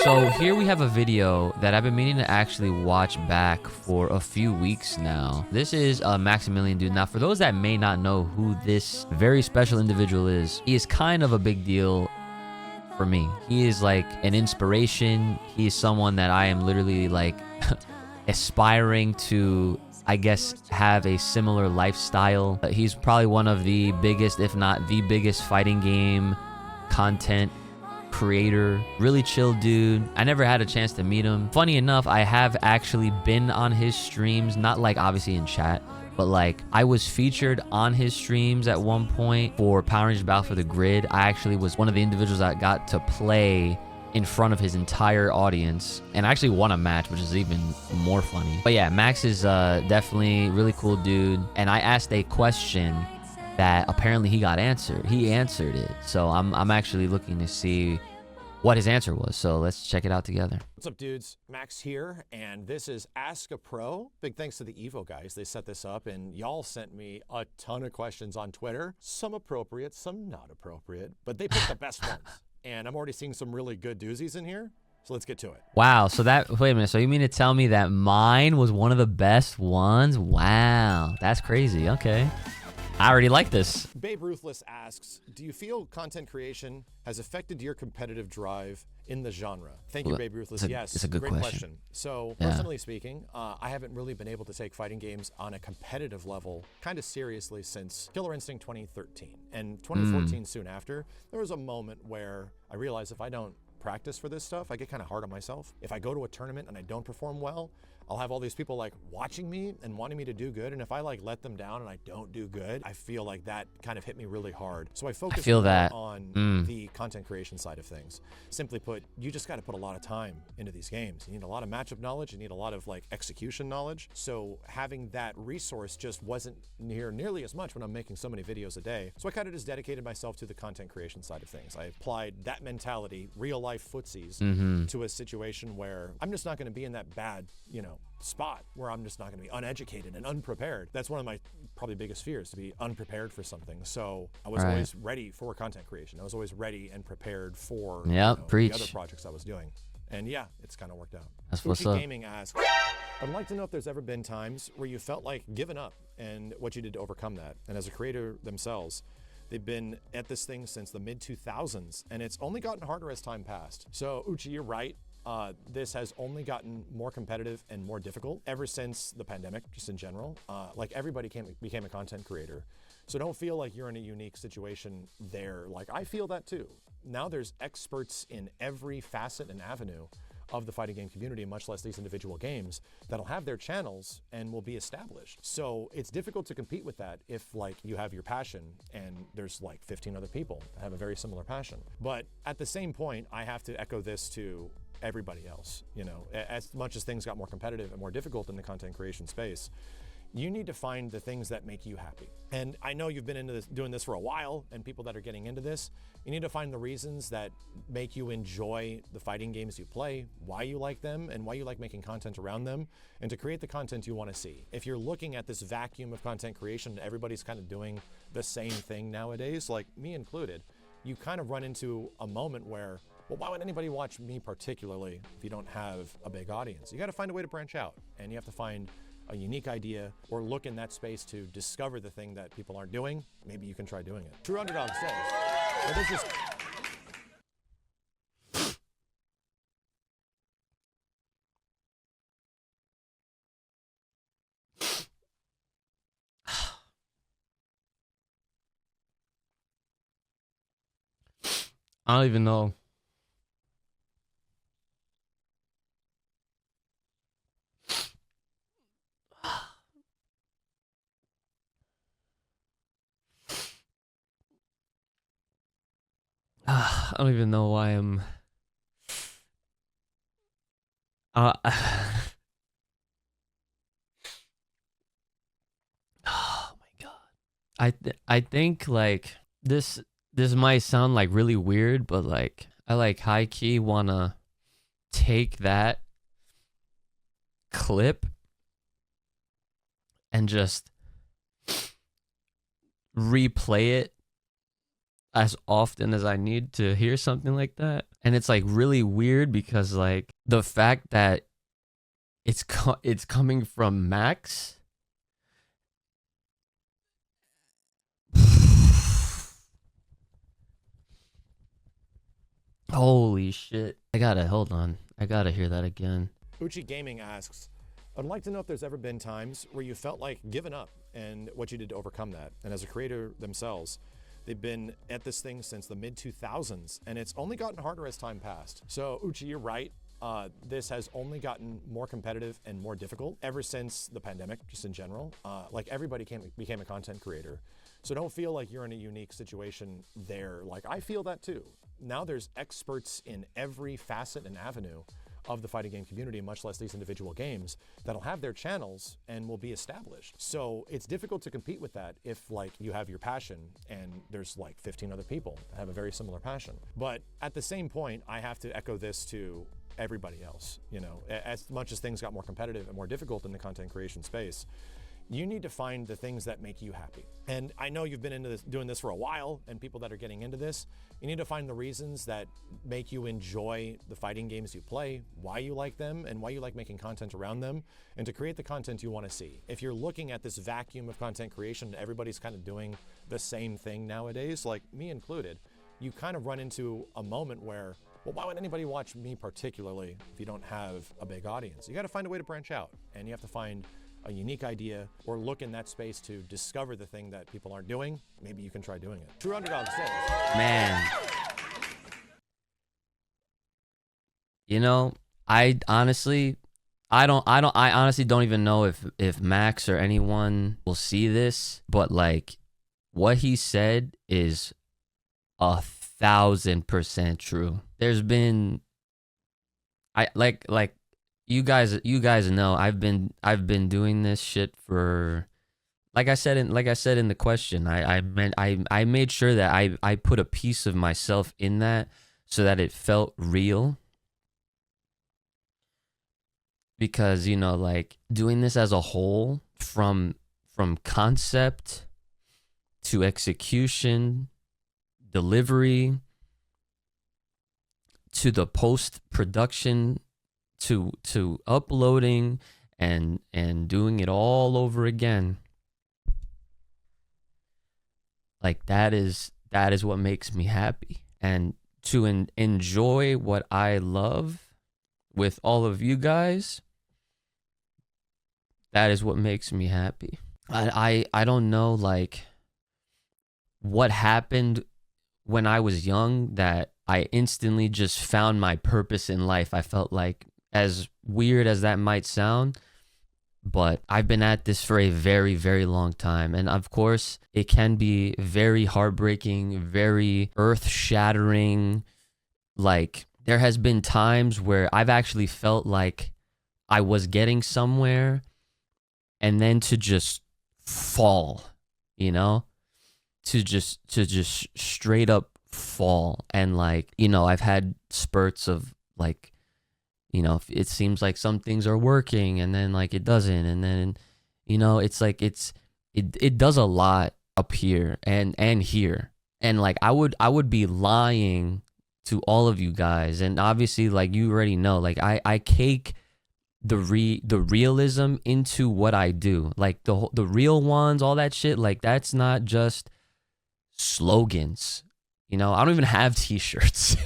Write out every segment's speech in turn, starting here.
So here we have a video that I've been meaning to actually watch back for a few weeks now. This is Maximillian Dood. Now, for those that may not know who this very special individual is, he is kind of a big deal for me. He is like an inspiration. He is someone that I am literally like aspiring to, I guess, have a similar lifestyle. He's probably one of the biggest, if not the biggest, fighting game content creator. Really chill dude. I never had a chance to meet him. Funny enough, I have actually been on his streams, not like obviously in chat, but like I was featured on his streams at one point for Power Rangers Battle for the Grid. I actually was one of the individuals that got to play in front of his entire audience and actually won a match, which is even more funny. But yeah, Max is definitely really cool dude. And I asked a question that apparently he got answered. He answered it. So I'm actually looking to see what his answer was. So let's check it out together. What's up, dudes? Max here, and this is Ask a Pro. Big thanks to the Evo guys. They set this up, and y'all sent me a ton of questions on Twitter. Some appropriate, some not appropriate, but they picked the best ones. And I'm already seeing some really good doozies in here. So let's get to it. Wow. So that, wait a minute. So you mean to tell me that mine was one of the best ones? Wow. That's crazy. Okay. I already like this. Babe Ruthless asks, do you feel content creation has affected your competitive drive in the genre? Thank you, Babe Ruthless. Yes, it's a good great question. So personally speaking, I haven't really been able to take fighting games on a competitive level kind of seriously since Killer Instinct 2013. And 2014 soon after, there was a moment where I realized if I don't practice for this stuff, I get kind of hard on myself. If I go to a tournament and I don't perform well, I'll have all these people like watching me and wanting me to do good. And if I like let them down and I don't do good, I feel like that kind of hit me really hard. So I focus on the content creation side of things. Simply put, you just got to put a lot of time into these games. You need a lot of matchup knowledge. You need a lot of like execution knowledge. So having that resource just wasn't nearly as much when I'm making so many videos a day. So I kind of just dedicated myself to the content creation side of things. I applied that mentality, real life footsies, to a situation where I'm just not going to be in that bad, spot where I'm just not going to be uneducated and unprepared. That's one of my probably biggest fears, to be unprepared for something. So I was always ready for content creation. I was always ready and prepared for the other projects I was doing. And yeah, it's kind of worked out. That's what's up. UchiGames asks, I'd like to know if there's ever been times where you felt like giving up and what you did to overcome that. And as a creator themselves, they've been at this thing since the mid-2000s, and it's only gotten harder as time passed. So Uchi, you're right. This has only gotten more competitive and more difficult ever since the pandemic, just in general. Like everybody became a content creator. So don't feel like you're in a unique situation there. Like I feel that too. Now there's experts in every facet and avenue of the fighting game community, much less these individual games, that'll have their channels and will be established. So it's difficult to compete with that if like you have your passion and there's like 15 other people that have a very similar passion. But at the same point, I have to echo this to everybody else. As much as things got more competitive and more difficult in the content creation space, you need to find the things that make you happy. And I know you've been doing this for a while, and people that are getting into this, you need to find the reasons that make you enjoy the fighting games you play, why you like them, and why you like making content around them, and to create the content you want to see. If you're looking at this vacuum of content creation, everybody's kind of doing the same thing nowadays, like me included, you kind of run into a moment where, well, why would anybody watch me particularly if you don't have a big audience? You got to find a way to branch out, and you have to find a unique idea or look in that space to discover the thing that people aren't doing. Maybe you can try doing it. True Underdog says, well, this is... I don't even know. I don't even know why I'm... oh my God. I think like this might sound like really weird, but like I like high key wanna take that clip and just replay it as often as I need to hear something like that. And it's like really weird because like the fact that it's coming from Max. Holy shit. Hold on. I gotta hear that again. UchiGaming asks, I'd like to know if there's ever been times where you felt like giving up and what you did to overcome that. And as a creator themselves, they've been at this thing since the mid-2000s, and it's only gotten harder as time passed. So Uchi, you're right. This has only gotten more competitive and more difficult ever since the pandemic, just in general. Like everybody became a content creator. So don't feel like you're in a unique situation there. Like I feel that too. Now there's experts in every facet and avenue of the fighting game community, much less these individual games, that'll have their channels and will be established. So it's difficult to compete with that if like you have your passion and there's like 15 other people that have a very similar passion. But at the same point, I have to echo this to everybody else. You know, as much as things got more competitive and more difficult in the content creation space, you need to find the things that make you happy. And I know you've been into this, doing this for a while, and people that are getting into this, you need to find the reasons that make you enjoy the fighting games you play, why you like them, and why you like making content around them, and to create the content you want to see. If you're looking at this vacuum of content creation, everybody's kind of doing the same thing nowadays, like me included, you kind of run into a moment where, well, why would anybody watch me particularly if you don't have a big audience? You got to find a way to branch out, and you have to find a unique idea or look in that space to discover the thing that people aren't doing. Maybe you can try doing it. True Underdog says, man, you know, I honestly don't even know if Max or anyone will see this, but like what he said is 1,000% true. There's been, you guys know I've been doing this shit for, like I said in the question, I made sure that I put a piece of myself in that so that it felt real. Because, you know, like doing this as a whole, from concept to execution, delivery, to the post-production, to uploading and doing it all over again. Like that is what makes me happy. And to enjoy what I love with all of you guys, that is what makes me happy. I don't know like what happened when I was young that I instantly just found my purpose in life. I felt like, as weird as that might sound, but I've been at this for a very, very long time. And of course, it can be very heartbreaking, very earth-shattering. Like, there has been times where I've actually felt like I was getting somewhere and then to just fall, you know? To just straight up fall. And like, you know, I've had spurts of like, you know, it seems like some things are working and then like it doesn't, and then, you know, it's like it does a lot up here and here, and like I would be lying to all of you guys, and obviously like you already know, like I cake the realism into what I do, like the real ones, all that shit, like that's not just slogans. You know, I don't even have t-shirts.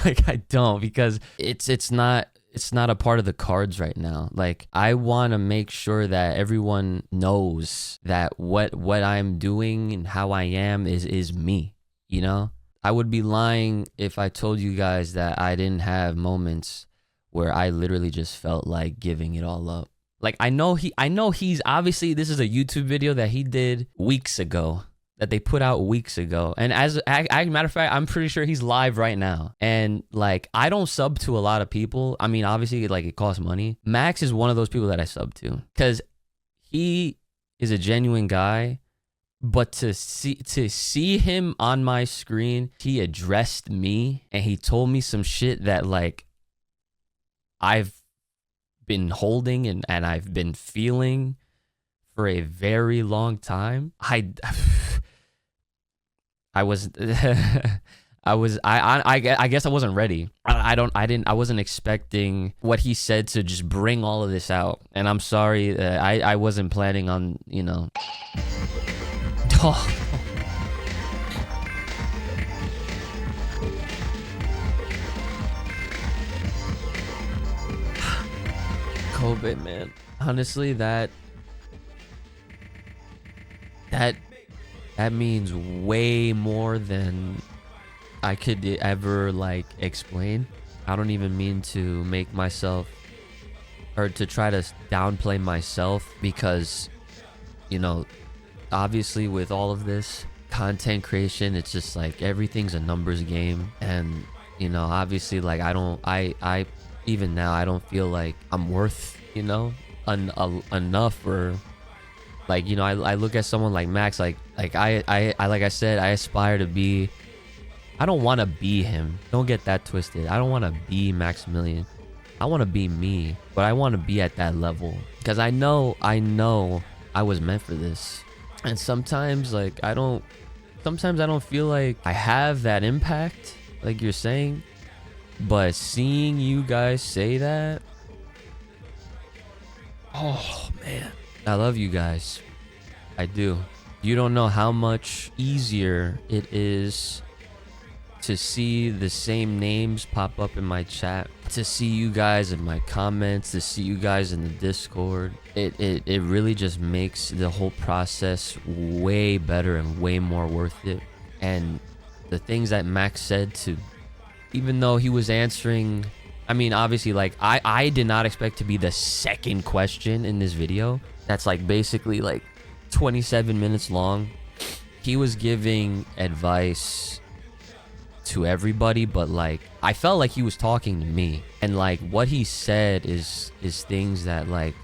Like I don't, because it's not a part of the cards right now. Like I want to make sure that everyone knows that what I'm doing and how I am is me, you know? I would be lying if I told you guys that I didn't have moments where I literally just felt like giving it all up. Like I know he's obviously, this is a YouTube video that he did weeks ago, that they put out weeks ago. And as a matter of fact, I'm pretty sure he's live right now. And like, I don't sub to a lot of people. I mean, obviously like it costs money. Max is one of those people that I sub to because he is a genuine guy. But to see him on my screen, he addressed me and he told me some shit that like I've been holding and I've been feeling for a very long time. I was I guess I wasn't ready. I wasn't expecting what he said to just bring all of this out. And I'm sorry, I wasn't planning on, you know. Oh. COVID, man. Honestly, that means way more than I could ever like explain. I don't even mean to make myself or to try to downplay myself, because, you know, obviously with all of this content creation, it's just like everything's a numbers game. And, you know, obviously, like I even now, I don't feel like I'm worth, you know, enough, or like, you know, I look at someone like Max, like I said, I aspire to be. I don't want to be him. Don't get that twisted. I don't want to be Maximilian. I want to be me, but I want to be at that level, because I know I was meant for this. And sometimes like I don't feel like I have that impact like you're saying, but seeing you guys say that, oh man, I love you guys. I do. You don't know how much easier it is to see the same names pop up in my chat, to see you guys in my comments, to see you guys in the Discord. It really just makes the whole process way better and way more worth it. And the things that Max said, to, even though he was answering, I mean, obviously, like I did not expect to be the second question in this video that's like basically like 27 minutes long. He was giving advice to everybody, but like I felt like he was talking to me, and like what he said is things that like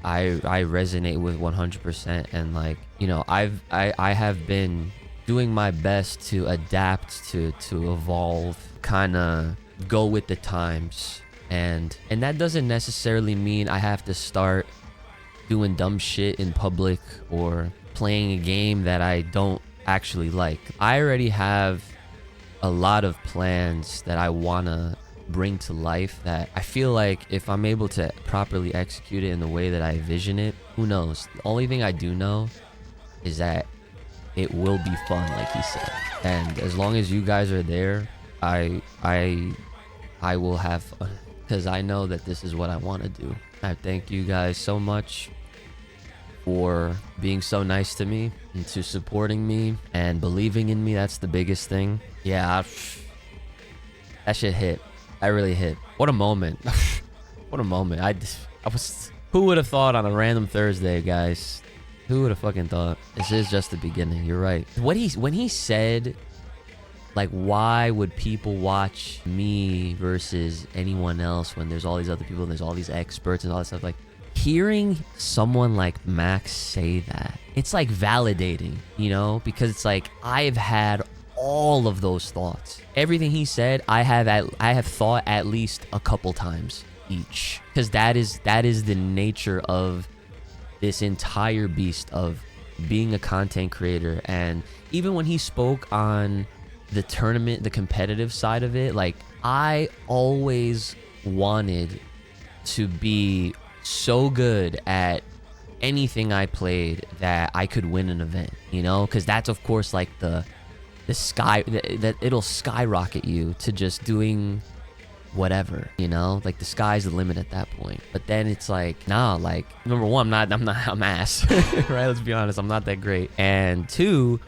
I resonate with 100%. And like, you know, I have been doing my best to adapt, to evolve, kind of go with the times, and that doesn't necessarily mean I have to start doing dumb shit in public or playing a game that I don't actually like. I already have a lot of plans that I want to bring to life, that I feel like if I'm able to properly execute it in the way that I envision it, who knows? The only thing I do know is that it will be fun, like he said. And as long as you guys are there, I will have fun, because I know that this is what I want to do. I thank you guys so much for being so nice to me and to supporting me and believing in me. That's the biggest thing. Yeah, that shit hit. I really hit. What a moment. What a moment. I was, who would have thought on a random Thursday, guys? Who would have fucking thought? This is just the beginning. You're right. When he said, like, why would people watch me versus anyone else when there's all these other people and there's all these experts and all that stuff, like, hearing someone like Max say that, it's like validating, you know, because it's like I've had all of those thoughts. Everything he said, I have thought at least a couple times each, because that is the nature of this entire beast of being a content creator. And even when he spoke on the tournament, the competitive side of it, like I always wanted to be so good at anything I played that I could win an event, you know, because that's of course like the sky that it'll skyrocket you to just doing whatever, you know, like the sky's the limit at that point. But then it's like, nah, like number one, I'm ass right, let's be honest, I'm not that great. And two,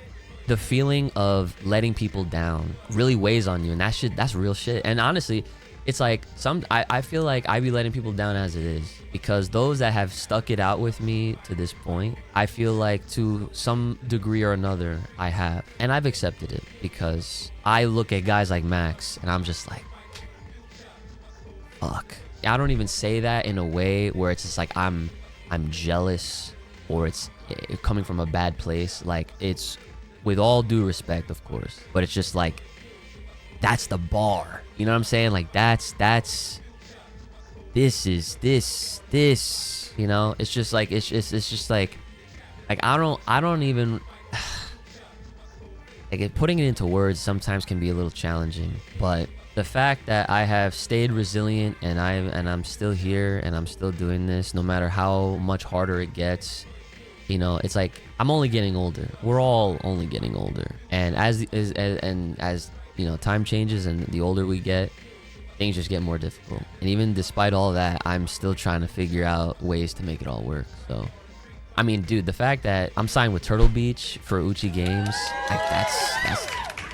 the feeling of letting people down really weighs on you, and that's real shit. And honestly, it's like I feel like I be letting people down as it is, because those that have stuck it out with me to this point, I feel like to some degree or another I have, and I've accepted it, because I look at guys like Max and I'm just like, fuck. I don't even say that in a way where it's just like I'm jealous or it's coming from a bad place. Like, it's with all due respect, of course, but it's just like, that's the bar, you know what I'm saying? Like this, you know, it's just like, it's just like I don't even putting it into words sometimes can be a little challenging, but the fact that I have stayed resilient and I'm still here and I'm still doing this, no matter how much harder it gets, you know, it's like I'm only getting older. We're all only getting older, and as you know, time changes and the older we get, things just get more difficult. And even despite all that, I'm still trying to figure out ways to make it all work. So, I mean, dude, the fact that I'm signed with Turtle Beach for UchiGames, like that's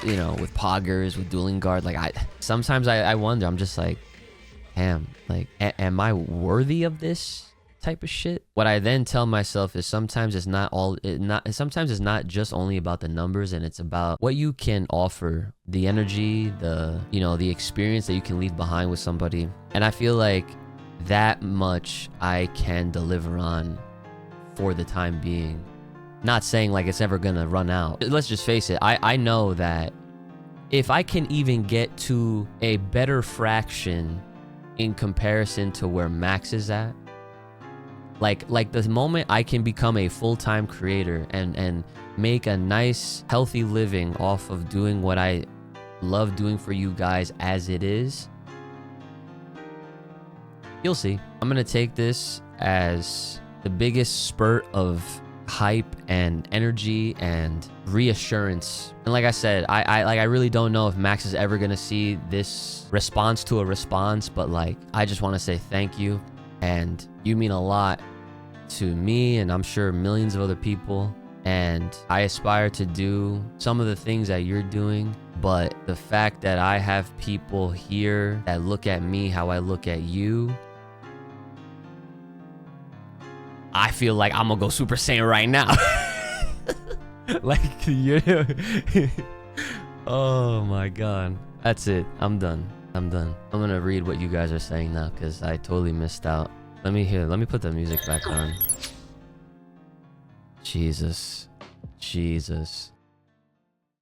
you know, with Poggers, with Dueling Guard, like sometimes I wonder, I'm just like, damn, like, am I worthy of this type of shit? What I then tell myself is sometimes it's not just only about the numbers, and it's about what you can offer, the energy, the experience that you can leave behind with somebody. And I feel like that much I can deliver on for the time being. Not saying like it's ever gonna run out. Let's just face it, I know that if I can even get to a better fraction in comparison to where Max is at, like the moment I can become a full-time creator and make a nice healthy living off of doing what I love doing for you guys as it is, you'll see. I'm gonna take this as the biggest spurt of hype and energy and reassurance. And like I said, I really don't know if Max is ever gonna see this response to a response, but like I just want to say thank you, and you mean a lot to me, and I'm sure millions of other people. And I aspire to do some of the things that you're doing, but the fact that I have people here that look at me how I look at you, I feel like I'm gonna go Super Saiyan right now. Like, yeah. Oh my god. That's it. I'm done. I'm gonna read what you guys are saying now, because I totally missed out. Let me put the music back on. Jesus.